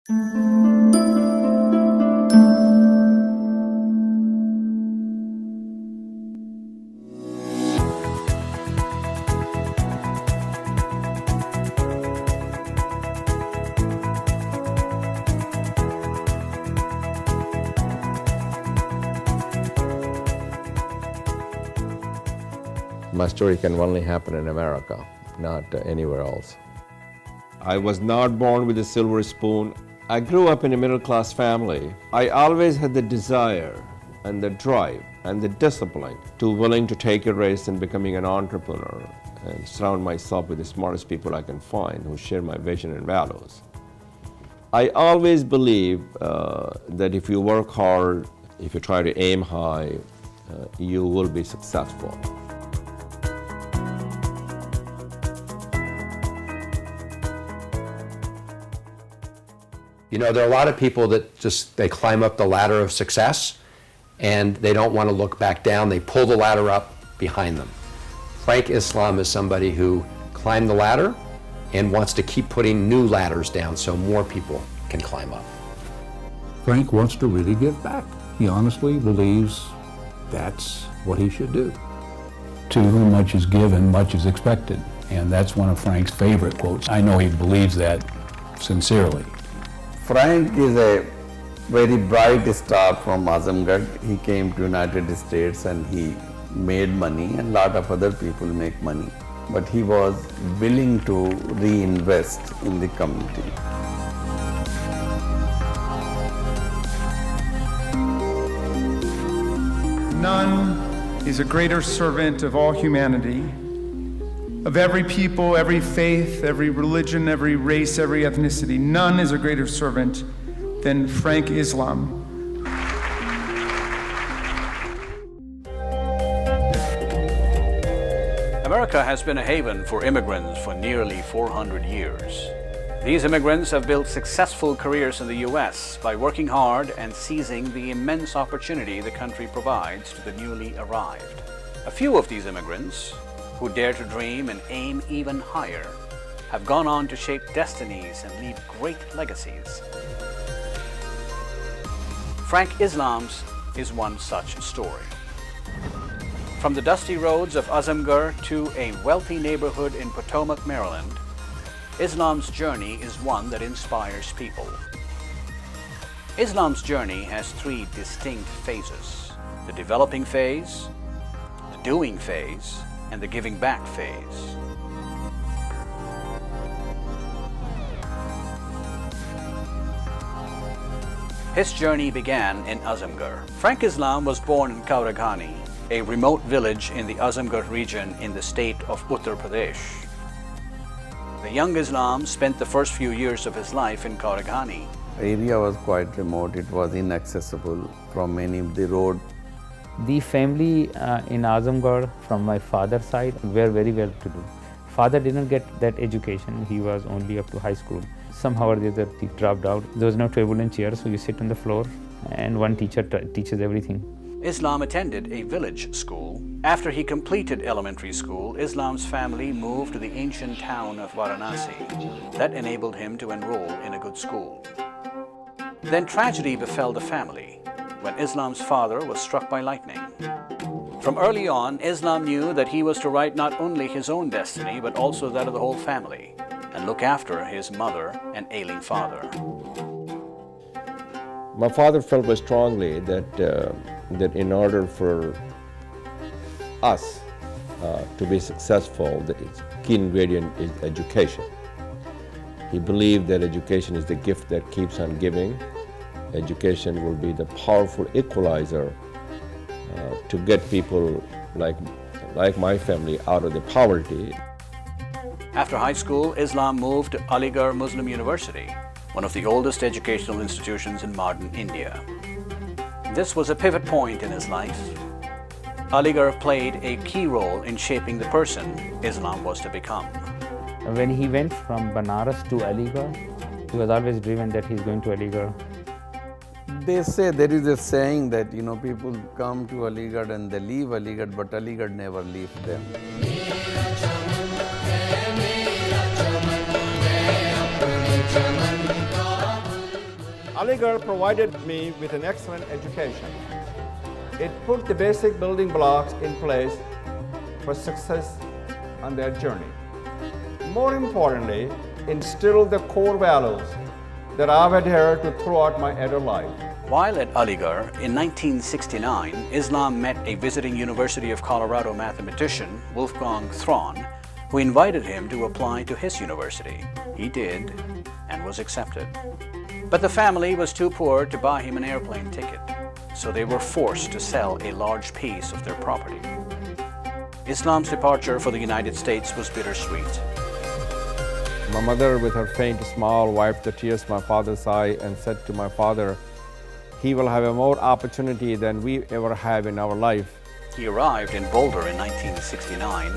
My story can only happen in America, not anywhere else. I was not born with a silver spoon. I grew up in a middle-class family. I always had the desire and the drive and the discipline to willing to take a risk in becoming an entrepreneur and surround myself with the smartest people I can find who share my vision and values. I always believe that if you work hard, if you try to aim high, you will be successful. You know, there are a lot of people that they climb up the ladder of success and they don't want to look back down. They pull the ladder up behind them. Frank Islam is somebody who climbed the ladder and wants to keep putting new ladders down so more people can climb up. Frank wants to really give back. He honestly believes that's what he should do. To whom much is given, much is expected. And that's one of Frank's favorite quotes. I know he believes that sincerely. Frank is a very bright star from Azamgarh. He came to United States and he made money, and a lot of other people make money. But he was willing to reinvest in the community. None is a greater servant of all humanity, of every people, every faith, every religion, every race, every ethnicity. None is a greater servant than Frank Islam. America has been a haven for immigrants for nearly 400 years. These immigrants have built successful careers in the U.S. by working hard and seizing the immense opportunity the country provides to the newly arrived. A few of these immigrants, who dare to dream and aim even higher, have gone on to shape destinies and leave great legacies. Frank Islam's is one such story. From the dusty roads of Azamgarh to a wealthy neighborhood in Potomac, Maryland, Islam's journey is one that inspires people. Islam's journey has three distinct phases: the developing phase, the doing phase, and the giving back phase. His journey began in Azamgarh. Frank Islam was born in Kauraghani, a remote village in the Azamgarh region in the state of Uttar Pradesh. The young Islam spent the first few years of his life in Kauraghani. The area was quite remote. It was inaccessible from many of the road. The family in Azamgarh from my father's side were very well to do. Father didn't get that education. He was only up to high school. Somehow or the other he dropped out. There was no table and chair, so you sit on the floor and one teacher teaches everything. Islam attended a village school. After he completed elementary school, Islam's family moved to the ancient town of Varanasi. That enabled him to enroll in a good school. Then tragedy befell the family when Islam's father was struck by lightning. From early on, Islam knew that he was to write not only his own destiny, but also that of the whole family, and look after his mother and ailing father. My father felt very strongly that in order for us to be successful, the key ingredient is education. He believed that education is the gift that keeps on giving. Education will be the powerful equalizer to get people like my family out of the poverty. After high school, Islam moved to Aligarh Muslim University, one of the oldest educational institutions in modern India. This was a pivot point in his life. Aligarh played a key role in shaping the person Islam was to become. When he went from Banaras to Aligarh, he was always driven that he's going to Aligarh. They say, there is a saying that, people come to Aligarh and they leave Aligarh, but Aligarh never leaves them. Aligarh provided me with an excellent education. It put the basic building blocks in place for success on their journey. More importantly, instilled the core values that I've adhered to throughout my adult life. While at Aligarh in 1969, Islam met a visiting University of Colorado mathematician, Wolfgang Thron, who invited him to apply to his university. He did and was accepted. But the family was too poor to buy him an airplane ticket, so they were forced to sell a large piece of their property. Islam's departure for the United States was bittersweet. My mother, with her faint smile, wiped the tears from my father's eye and said to my father, "He will have a more opportunity than we ever have in our life." He arrived in Boulder in 1969.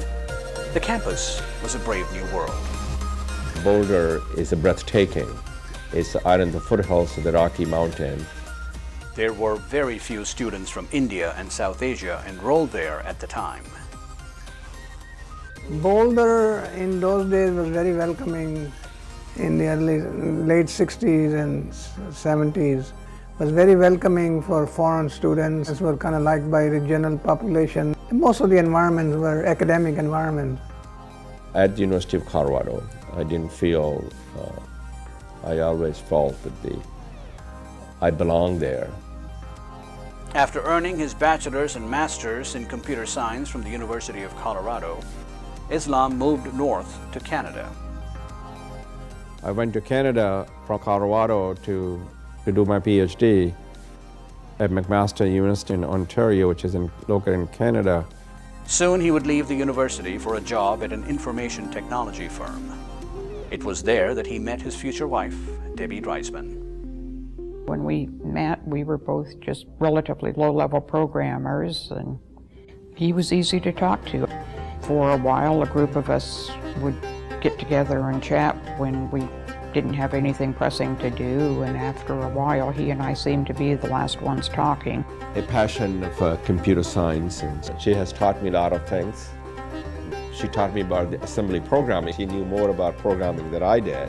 The campus was a brave new world. Boulder is breathtaking. It's out in the foothills of the Rocky Mountain. There were very few students from India and South Asia enrolled there at the time. Boulder in those days was very welcoming. In the late 60s and 70s was very welcoming for foreign students. Were kind of liked by the general population. Most of the environments were academic environments. At the University of Colorado, I didn't feel, I always felt that I belonged there. After earning his bachelor's and master's in computer science from the University of Colorado, Islam moved north to Canada. I went to Canada from Colorado to do my PhD at McMaster University in Ontario, which is located in Canada. Soon he would leave the university for a job at an information technology firm. It was there that he met his future wife, Debbie Dreisman. When we met, we were both just relatively low-level programmers, and he was easy to talk to. For a while, a group of us would get together and chat when we didn't have anything pressing to do, and after a while, he and I seemed to be the last ones talking. A passion of computer science, and she has taught me a lot of things. She taught me about the assembly programming. She knew more about programming than I did.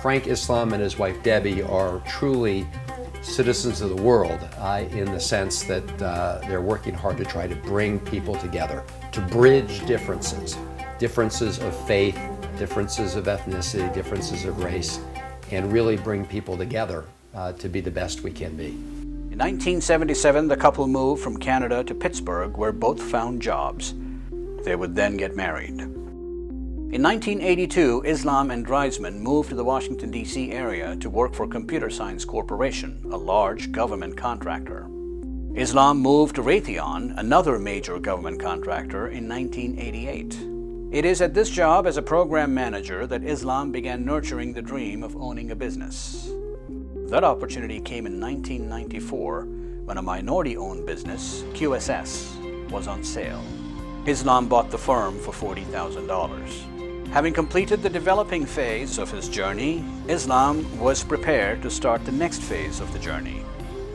Frank Islam and his wife Debbie are truly citizens of the world in the sense that they're working hard to try to bring people together, to bridge differences of faith, differences of ethnicity, differences of race, and really bring people together to be the best we can be. In 1977, the couple moved from Canada to Pittsburgh, where both found jobs. They would then get married. In 1982, Islam and Dreisman moved to the Washington, D.C. area to work for Computer Science Corporation, a large government contractor. Islam moved to Raytheon, another major government contractor, in 1988. It is at this job as a program manager that Islam began nurturing the dream of owning a business. That opportunity came in 1994 when a minority-owned business, QSS, was on sale. Islam bought the firm for $40,000. Having completed the developing phase of his journey, Islam was prepared to start the next phase of the journey,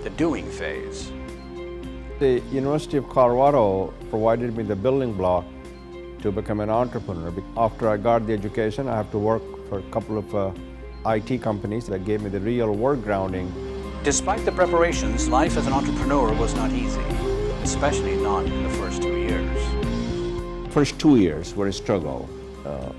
the doing phase. The University of Colorado provided me the building block to become an entrepreneur. After I got the education, I have to work for a couple of IT companies that gave me the real work grounding. Despite the preparations, life as an entrepreneur was not easy, especially not in the first 2 years. First 2 years were a struggle,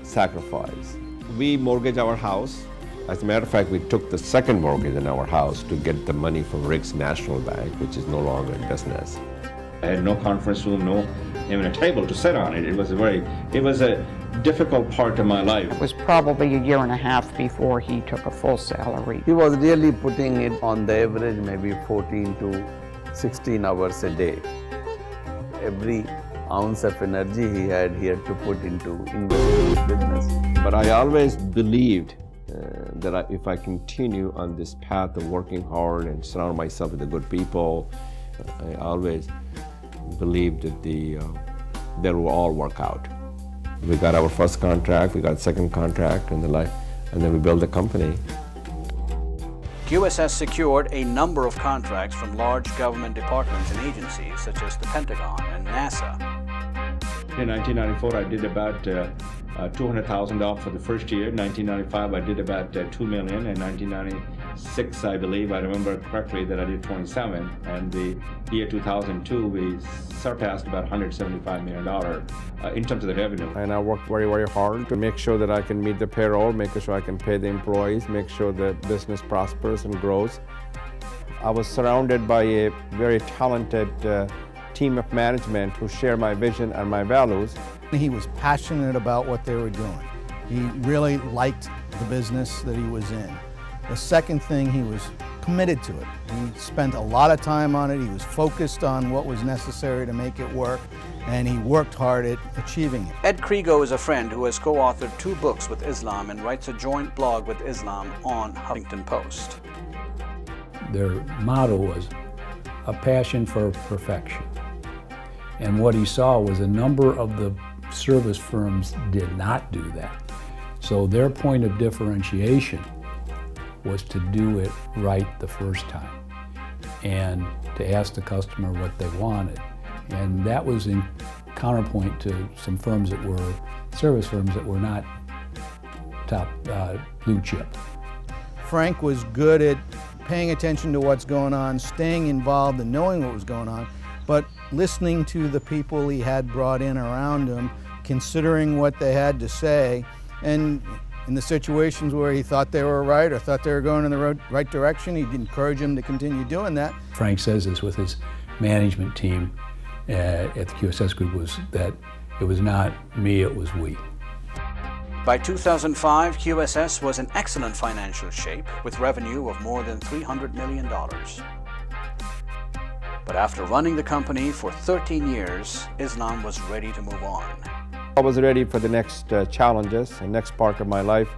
sacrifice. We mortgaged our house. As a matter of fact, we took the second mortgage in our house to get the money from Riggs National Bank, which is no longer in business. I had no conference room, no even a table to sit on it. It was a difficult part of my life. It was probably a year and a half before he took a full salary. He was really putting it on the average maybe 14 to 16 hours a day. Every ounce of energy he had to put into investing in his business. But I always believed that if I continue on this path of working hard and surround myself with the good people, I always believed that they will all work out. We got our first contract, we got second contract, and then we built the company. QSS secured a number of contracts from large government departments and agencies such as the Pentagon and NASA. In 1994, I did about $200,000 for the first year. In 1995, I did about $2 million. In 1996, 2006, I believe, I remember correctly that I did 27, and the year 2002 we surpassed about $175 million in terms of the revenue. And I worked very, very hard to make sure that I can meet the payroll, making sure I can pay the employees, make sure the business prospers and grows. I was surrounded by a very talented team of management who share my vision and my values. He was passionate about what they were doing. He really liked the business that he was in. The second thing, he was committed to it. He spent a lot of time on it. He was focused on what was necessary to make it work, and he worked hard at achieving it. Ed Krigo is a friend who has co-authored 2 books with Islam and writes a joint blog with Islam on Huffington Post. Their motto was a passion for perfection. And what he saw was a number of the service firms did not do that. So their point of differentiation was to do it right the first time and to ask the customer what they wanted. And that was in counterpoint to some firms that were service firms that were not top blue chip. Frank was good at paying attention to what's going on, staying involved and knowing what was going on, but listening to the people he had brought in around him, considering what they had to say, and in the situations where he thought they were right or thought they were going in the right direction, he'd encourage them to continue doing that. Frank says this with his management team at the QSS Group, was that it was not me, it was we. By 2005, QSS was in excellent financial shape with revenue of more than $300 million. But after running the company for 13 years, Islam was ready to move on. I was ready for the next challenges, the next part of my life,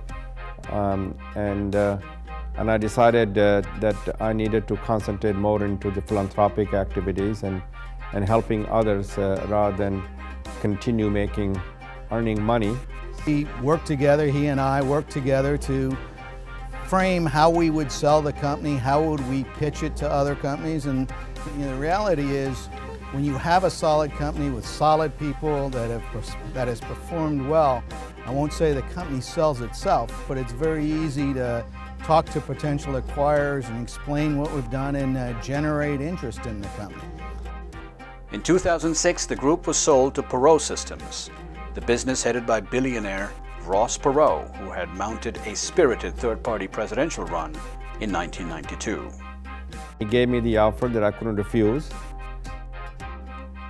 and I decided that I needed to concentrate more into the philanthropic activities and helping others rather than continue earning money. He and I worked together to frame how we would sell the company, how would we pitch it to other companies, and the reality is, when you have a solid company with solid people that has performed well, I won't say the company sells itself, but it's very easy to talk to potential acquirers and explain what we've done and generate interest in the company. In 2006, the group was sold to Perot Systems, the business headed by billionaire Ross Perot, who had mounted a spirited third-party presidential run in 1992. He gave me the offer that I couldn't refuse.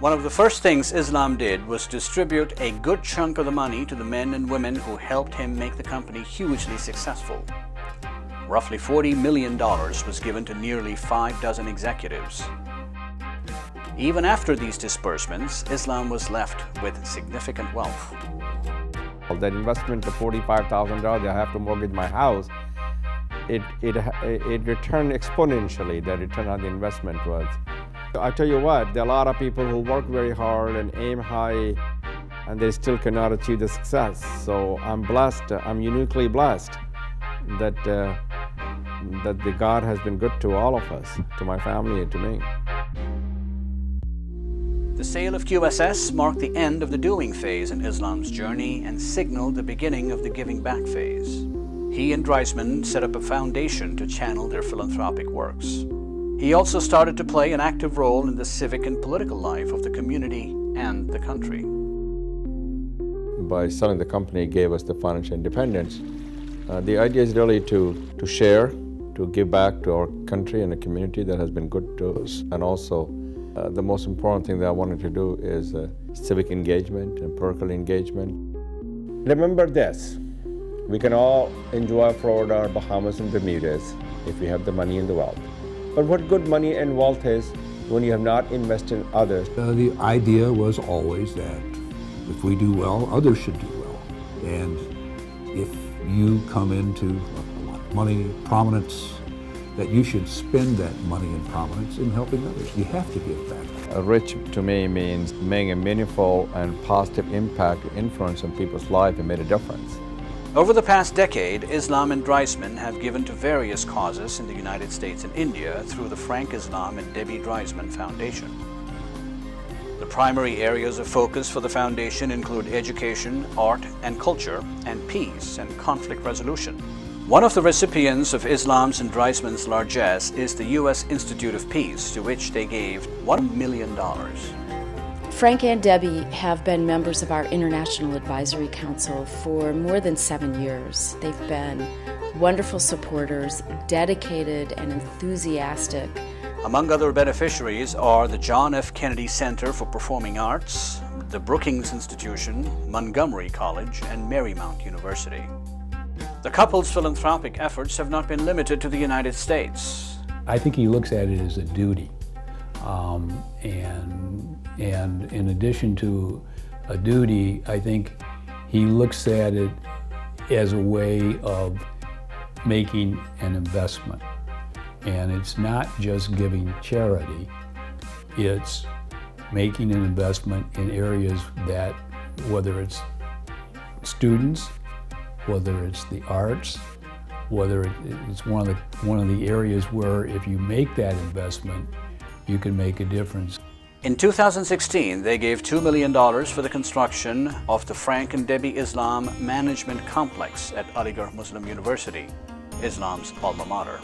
One of the first things Islam did was distribute a good chunk of the money to the men and women who helped him make the company hugely successful. Roughly $40 million was given to nearly 6 executives. Even after these disbursements, Islam was left with significant wealth. That investment of $45,000, I have to mortgage my house, it returned exponentially, the return on the investment was. I tell you what, there are a lot of people who work very hard and aim high, and they still cannot achieve the success. So I'm blessed, I'm uniquely blessed that the God has been good to all of us, to my family and to me. The sale of QSS marked the end of the doing phase in Islam's journey and signaled the beginning of the giving back phase. He and Dreisman set up a foundation to channel their philanthropic works. He also started to play an active role in the civic and political life of the community and the country. By selling the company gave us the financial independence. The idea is really to share, to give back to our country and a community that has been good to us. And also, the most important thing that I wanted to do is civic engagement and political engagement. Remember this, we can all enjoy Florida or Bahamas and Bermudas if we have the money and the wealth. But what good money and wealth is when you have not invested in others? The idea was always that if we do well, others should do well. And if you come into a lot of money, prominence, that you should spend that money and prominence in helping others. You have to give back. Rich to me means making a meaningful and positive impact, influence on people's life and made a difference. Over the past decade, Islam and Dreisman have given to various causes in the United States and India through the Frank Islam and Debbie Dreisman Foundation. The primary areas of focus for the foundation include education, art and culture, and peace and conflict resolution. One of the recipients of Islam's and Reisman's largesse is the U.S. Institute of Peace, to which they gave $1 million. Frank and Debbie have been members of our International Advisory Council for more than 7 years. They've been wonderful supporters, dedicated and enthusiastic. Among other beneficiaries are the John F. Kennedy Center for Performing Arts, the Brookings Institution, Montgomery College, and Marymount University. The couple's philanthropic efforts have not been limited to the United States. I think he looks at it as a duty. And in addition to a duty, I think he looks at it as a way of making an investment. And it's not just giving charity, it's making an investment in areas that, whether it's students, whether it's the arts, whether it's one of the areas where if you make that investment, you can make a difference. In 2016, they gave $2 million for the construction of the Frank and Debbie Islam Management Complex at Aligarh Muslim University, Islam's alma mater.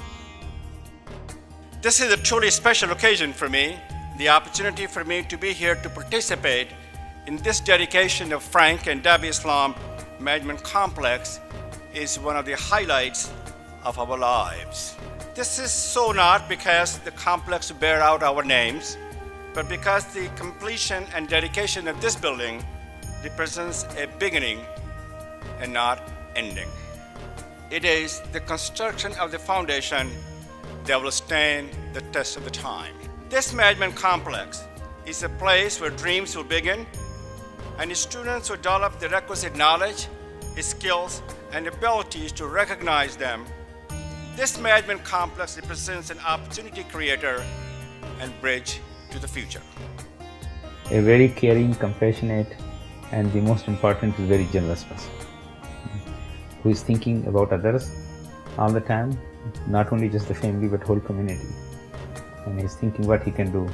This is a truly special occasion for me, the opportunity for me to be here to participate in this dedication of Frank and Debbie Islam Management Complex is one of the highlights of our lives. This is so not because the complex bear out our names, but because the completion and dedication of this building represents a beginning and not ending. It is the construction of the foundation that will stand the test of the time. This management complex is a place where dreams will begin and the students will develop the requisite knowledge, skills, and abilities to recognize them. This management complex represents an opportunity creator and bridge to the future. A very caring, compassionate, and the most important is very generous person who is thinking about others all the time, not only just the family but whole community, and he's thinking what he can do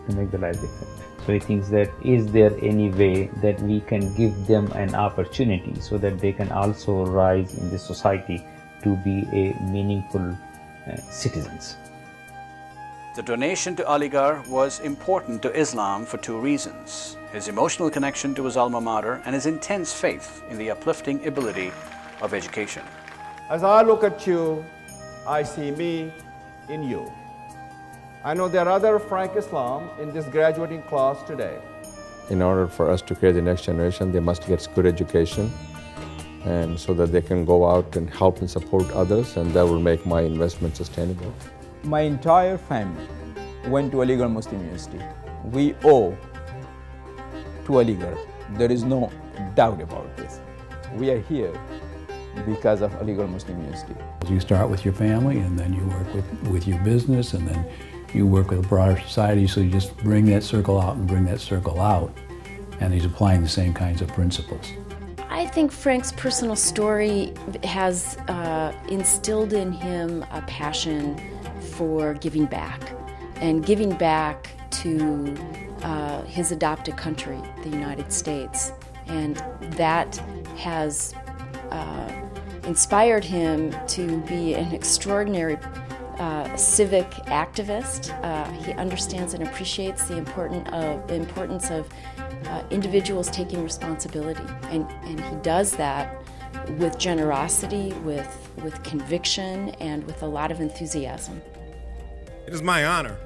to make the life different. So he thinks that is there any way that we can give them an opportunity so that they can also rise in this society to be a meaningful citizens. The donation to Aligarh was important to Islam for two reasons: his emotional connection to his alma mater and his intense faith in the uplifting ability of education. As I look at you, I see me in you. I know there are other Frank Islam in this graduating class today. In order for us to create the next generation, they must get good education, and so that they can go out and help and support others, and that will make my investment sustainable. My entire family went to Aligarh Muslim University. We owe to Aligarh. There is no doubt about this. We are here because of Aligarh Muslim University. You start with your family, and then you work with your business, and then you work with a broader society, so you just bring that circle out and bring that circle out, and he's applying the same kinds of principles. I think Frank's personal story has instilled in him a passion for giving back, and giving back to his adopted country, the United States. And that has inspired him to be an extraordinary civic activist. He understands and appreciates the importance of individuals taking responsibility, and he does that with generosity, with conviction, and with a lot of enthusiasm. It is my honor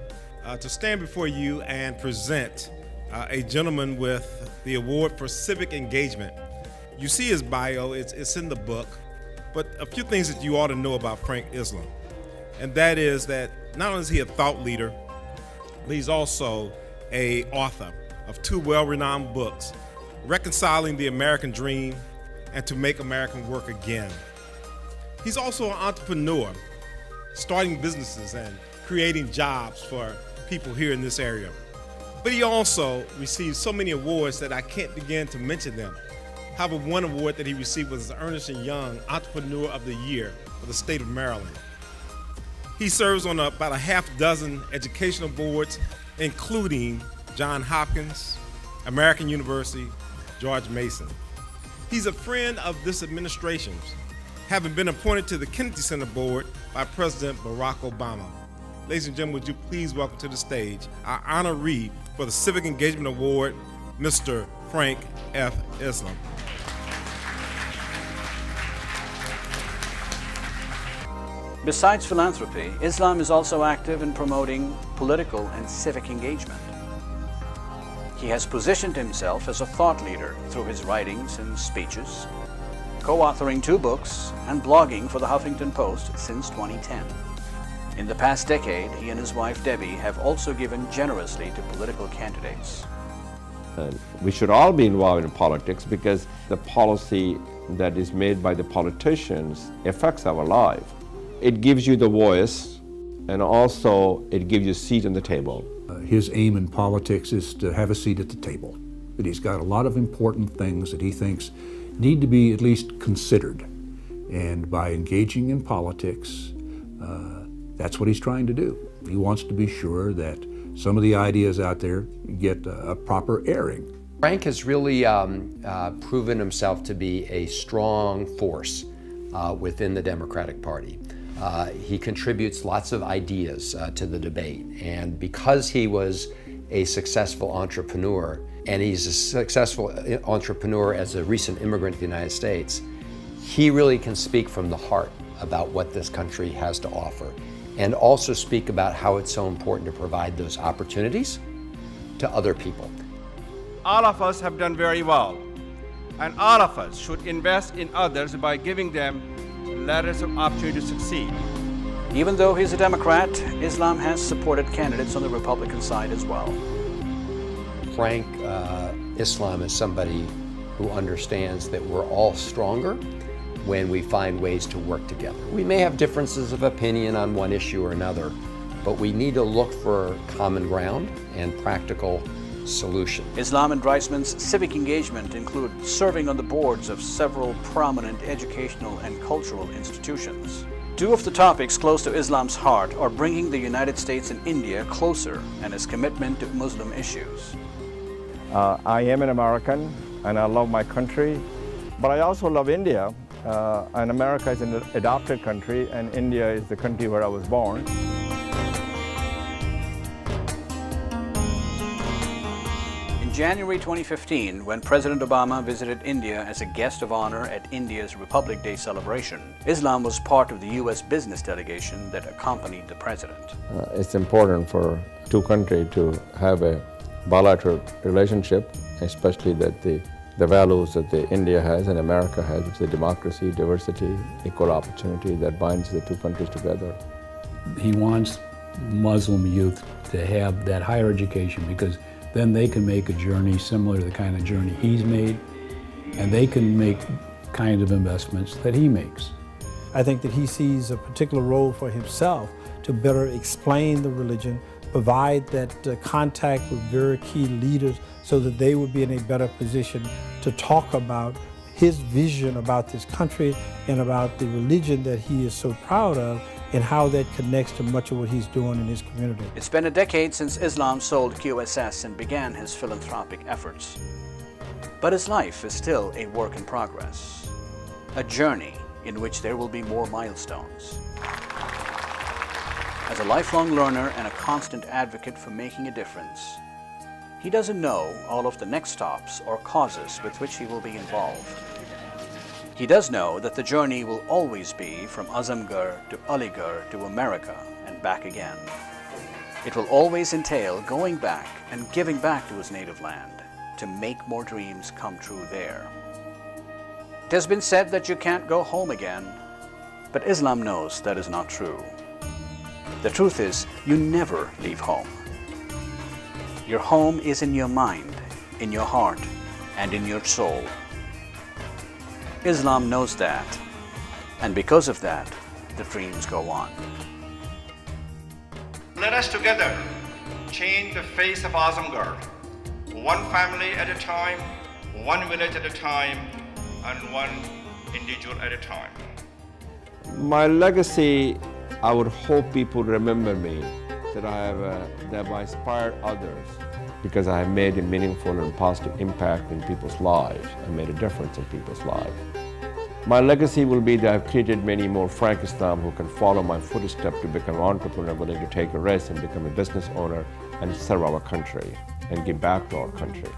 to stand before you and present a gentleman with the award for civic engagement. You see his bio, it's in the book, but a few things that you ought to know about Frank Islam, and that is that not only is he a thought leader, but he's also an author of two well-renowned books, Reconciling the American Dream and To Make America Work Again. He's also an entrepreneur, starting businesses and creating jobs for people here in this area. But he also received so many awards that I can't begin to mention them. However, one award that he received was the Ernst & Young Entrepreneur of the Year for the state of Maryland. He serves on about a half dozen educational boards, including Johns Hopkins, American University, George Mason. He's a friend of this administration's, having been appointed to the Kennedy Center Board by President Barack Obama. Ladies and gentlemen, would you please welcome to the stage our honoree for the Civic Engagement Award, Mr. Frank F. Islam. Besides philanthropy, Islam is also active in promoting political and civic engagement. He has positioned himself as a thought leader through his writings and speeches, co-authoring 2 books and blogging for the Huffington Post since 2010. In the past decade, he and his wife Debbie have also given generously to political candidates. We should all be involved in politics because the policy that is made by the politicians affects our life. It gives you the voice, and also it gives you a seat on the table. His aim in politics is to have a seat at the table. But he's got a lot of important things that he thinks need to be at least considered. And by engaging in politics, that's what he's trying to do. He wants to be sure that some of the ideas out there get a proper airing. Frank has really proven himself to be a strong force within the Democratic Party. He contributes lots of ideas to the debate, and because he was a successful entrepreneur, and he's a successful entrepreneur as a recent immigrant to the United States, he really can speak from the heart about what this country has to offer, and also speak about how it's so important to provide those opportunities to other people. All of us have done very well, and all of us should invest in others by giving them ladders of opportunity to succeed. Even though he's a Democrat, Islam has supported candidates on the Republican side as well. Frank Islam is somebody who understands that we're all stronger when we find ways to work together. We may have differences of opinion on one issue or another, but we need to look for common ground and practical solutions. Islam and Dreisman's civic engagement include serving on the boards of several prominent educational and cultural institutions. 2 of the topics close to Islam's heart are bringing the United States and India closer and his commitment to Muslim issues. I am an American and I love my country, but I also love India. And America is an adopted country, and India is the country where I was born. In January 2015, when President Obama visited India as a guest of honor at India's Republic Day celebration, Islam was part of the U.S. business delegation that accompanied the president. It's important for 2 countries to have a bilateral relationship, especially that the values that India has and America has, which is the democracy, diversity, equal opportunity that binds the 2 countries together. He wants Muslim youth to have that higher education because then they can make a journey similar to the kind of journey he's made, and they can make kind of investments that he makes. I think that he sees a particular role for himself to better explain the religion, provide that contact with very key leaders so that they would be in a better position to talk about his vision about this country and about the religion that he is so proud of and how that connects to much of what he's doing in his community. It's been a decade since Islam sold QSS and began his philanthropic efforts. But his life is still a work in progress, a journey in which there will be more milestones. As a lifelong learner and a constant advocate for making a difference, he doesn't know all of the next stops or causes with which he will be involved. He does know that the journey will always be from Azamgarh to Aligarh to America and back again. It will always entail going back and giving back to his native land to make more dreams come true there. It has been said that you can't go home again, but Islam knows that is not true. The truth is, you never leave home. Your home is in your mind, in your heart, and in your soul. Islam knows that, and because of that, the dreams go on. Let us together change the face of Azamgarh, one family at a time, one village at a time, and one individual at a time. My legacy, I would hope people remember me, that I inspired others, because I have made a meaningful and positive impact in people's lives. I made a difference in people's lives. My legacy will be that I've created many more Frank Islam who can follow my footsteps to become an entrepreneur, willing to take a risk and become a business owner and serve our country and give back to our country.